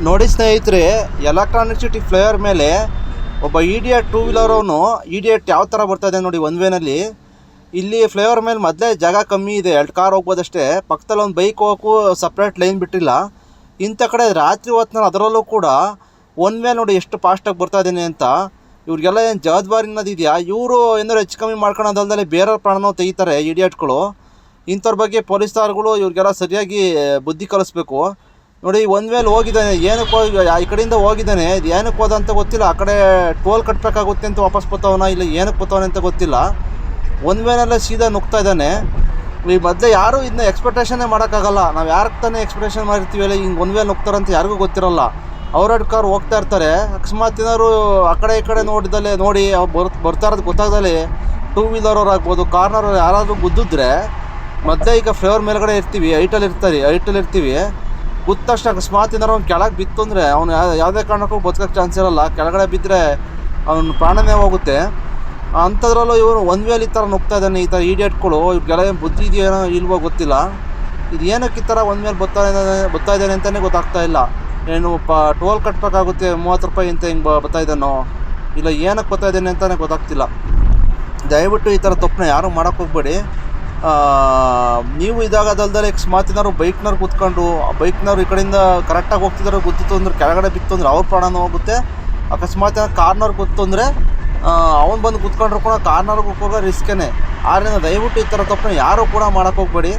ನೋಡಿ ಸ್ನೇಹಿತರೆ, electronic city flyover ಮೇಲೆ ಒಬ್ಬ ಇಡಿಯಟ್ ಟೂ ವೀಲರ್ ಅವನು ಇಡಿಯಟ್ ಯಾವ ಥರ ಬರ್ತಾಯಿದೆ ನೋಡಿ ಒನ್ ವೇನಲ್ಲಿ. ಇಲ್ಲಿ ಫ್ಲೈಓವರ್ ಮೇಲೆ ಮೊದಲೇ ಜಾಗ ಕಮ್ಮಿ ಇದೆ, 2 ಕಾರ್ ಹೋಗ್ಬೋದಷ್ಟೇ. ಪಕ್ಕದಲ್ಲಿ ಒಂದು ಬೈಕ್ ಹೋಗೋಕ್ಕೂ ಸಪ್ರೇಟ್ ಲೈನ್ ಬಿಟ್ಟಿಲ್ಲ. ಇಂಥ ಕಡೆ ರಾತ್ರಿ ಹೊತ್ತಿನಲ್ಲಿ ಅದರಲ್ಲೂ ಕೂಡ ಒನ್ ವೇ ನೋಡಿ ಎಷ್ಟು ಫಾಸ್ಟಾಗಿ ಬರ್ತಾಯಿದ್ದೀನಿ ಅಂತ. ಇವ್ರಿಗೆಲ್ಲ ಏನು ಜವಾಬ್ದಾರಿ ಅನ್ನೋದಿದೆಯಾ? ಇವರು ಏನಾದ್ರು ಹೆಚ್ಚು ಕಮ್ಮಿ ಮಾಡ್ಕೊಳೋದಲ್ದೇ ಬೇರೆಯವ್ರ ಪ್ರಾಣನೂ ತೆಗಿತಾರೆ ಇಡಿಯಟ್ಗಳು. ಇಂಥವ್ರ ಬಗ್ಗೆ ಪೊಲೀಸ್ನವ್ರುಗಳು ಇವ್ರಿಗೆಲ್ಲ ಸರಿಯಾಗಿ ಬುದ್ಧಿ ಕಲಿಸ್ಬೇಕು. ನೋಡಿ ಒನ್ ವೇಲಿ ಹೋಗಿದ್ದಾನೆ, ಏನಕ್ಕೆ ಹೋಗಿ ಈ ಕಡೆಯಿಂದ ಹೋಗಿದ್ದಾನೆ, ಇದು ಏನಕ್ಕೆ ಹೋದ ಅಂತ ಗೊತ್ತಿಲ್ಲ. ಆ ಕಡೆ ಟೋಲ್ ಕಟ್ಟಬೇಕಾಗುತ್ತೆ ಅಂತ ವಾಪಸ್ ಬರ್ತಾವನ, ಇಲ್ಲ ಏನಕ್ಕೆ ಬರ್ತಾವನೆ ಅಂತ ಗೊತ್ತಿಲ್ಲ. ಒನ್ ವೇನಲ್ಲೇ ಸೀದಾ ನುಗ್ತಾ ಇದ್ದಾನೆ. ಈ ಮೊದಲೇ ಯಾರೂ ಇದನ್ನ ಎಕ್ಸ್ಪೆಕ್ಟೇಷನ್ನೇ ಮಾಡೋಕ್ಕಾಗಲ್ಲ. ನಾವು ಯಾರಿಗೆ ತಾನೇ ಎಕ್ಸ್ಪೆಕ್ಟೇಷನ್ ಮಾಡಿರ್ತೀವಲ್ಲ, ಹಿಂಗೆ ಒನ್ ವೇಲಿ ನುಗ್ತಾರಂತ ಯಾರಿಗೂ ಗೊತ್ತಿರೋಲ್ಲ. ಅವ್ರೆರಡು ಕಾರ್ ಹೋಗ್ತಾ ಇರ್ತಾರೆ, ಅಕಸ್ಮಾತ್ ಏನಾದ್ರು ಆ ಕಡೆ ಈ ಕಡೆ ನೋಡಿ ಬರ್ತಾ ಇರೋದು ಗೊತ್ತಾಗ್ದಲ್ಲಿ ಟೂ ವೀಲರ್ ಅವ್ರು ಆಗ್ಬೋದು, ಕಾರ್ನರ್ ಯಾರಾದರೂ ಗುದ್ದಿದ್ರೆ, ಮೊದಲೇ ಈಗ ಫ್ಲೈಓವರ್ ಮೇಲ್ಗಡೆ ಇರ್ತೀವಿ, ಹೈಟಲ್ಲಿ ಇರ್ತೀವಿ, ಗುದ್ದ ತಕ್ಷಣ ಅಕಸ್ಮಾತ್ ಏನಾರು ಅವ್ನು ಕೆಳಗೆ ಬಿತ್ತು ಅಂದರೆ ಅವ್ನು ಯಾವುದೇ ಕಾರಣಕ್ಕೂ ಬದುಕೋಕ್ಕೆ ಚಾನ್ಸ್ ಇರೋಲ್ಲ. ಕೆಳಗಡೆ ಬಿದ್ದರೆ ಅವ್ನ ಪ್ರಾಣನೇ ಹೋಗುತ್ತೆ. ಅಂಥದ್ರಲ್ಲೂ ಇವರು ಒನ್ ವೇಲಿ ಈ ಥರ ನುಗ್ತಾ ಇದ್ದಾನೆ. ಈ ಥರ ಇಡಿಯಟ್ಗಳು ಇವ್ರಿಗೆಲ್ಲ ಏನು ಬುದ್ಧಿ ಇದೆಯೇನೋ ಇಲ್ವೋ ಗೊತ್ತಿಲ್ಲ. ಇದು ಏನಕ್ಕೆ ಈ ಥರ ಒನ್ ವೇಲಿ ಬರ್ತಾ ಇದ್ದಾನೆ ಅಂತಲೇ ಗೊತ್ತಾಗ್ತಾ ಇಲ್ಲ. ಏನು ಟೋಲ್ ಕಟ್ಟಬೇಕಾಗುತ್ತೆ 30 ರೂಪಾಯಿ ಅಂತ ಹಿಂಗೆ ಬರ್ತಾ ಇದ್ದಾನೋ, ಇಲ್ಲ ಏನಕ್ಕೆ ಬರ್ತಾ ಇದ್ದಾನೆ ಅಂತಲೇ ಗೊತ್ತಾಗ್ತಿಲ್ಲ. ದಯವಿಟ್ಟು ಈ ಥರ ತಪ್ಪನ್ನ ಯಾರೂ ಮಾಡೋಕ್ಕೆ ಹೋಗ್ಬೇಡಿ. ನೀವು ಇದಾಗೋದಲ್ದರೆ ಅಕಸ್ಮಾತ್ ಏನಾದ್ರು ಬೈಕ್ನವ್ರು ಕೂತ್ಕೊಂಡು ಬೈಕ್ನವ್ರು ಈ ಕಡೆಯಿಂದ ಕರೆಕ್ಟಾಗಿ ಹೋಗ್ತಿದ್ರು ಗೊತ್ತಿತ್ತು ಅಂದ್ರೆ ಕೆಳಗಡೆ ಬಿತ್ತು ಅಂದರೆ ಅವ್ರ ಪ್ರಾಣನೂ ಹೋಗುತ್ತೆ. ಅಕಸ್ಮಾತ್ ಏನಾದ್ರು ಕಾರ್ನವ್ರು ಗೊತ್ತು ಅಂದರೆ ಅವ್ನು ಬಂದು ಕೂತ್ಕೊಂಡ್ರು ಕೂಡ ಕಾರ್ನರ್ಗೆ ಹೋಗೋ ರಿಸ್ಕೇ. ಆದ್ದರಿಂದ ದಯವಿಟ್ಟು ಈ ಥರ ತಪ್ಪನ್ನ ಯಾರೂ ಕೂಡ ಮಾಡೋಕ್ಕೆ ಹೋಗ್ಬೇಡಿ.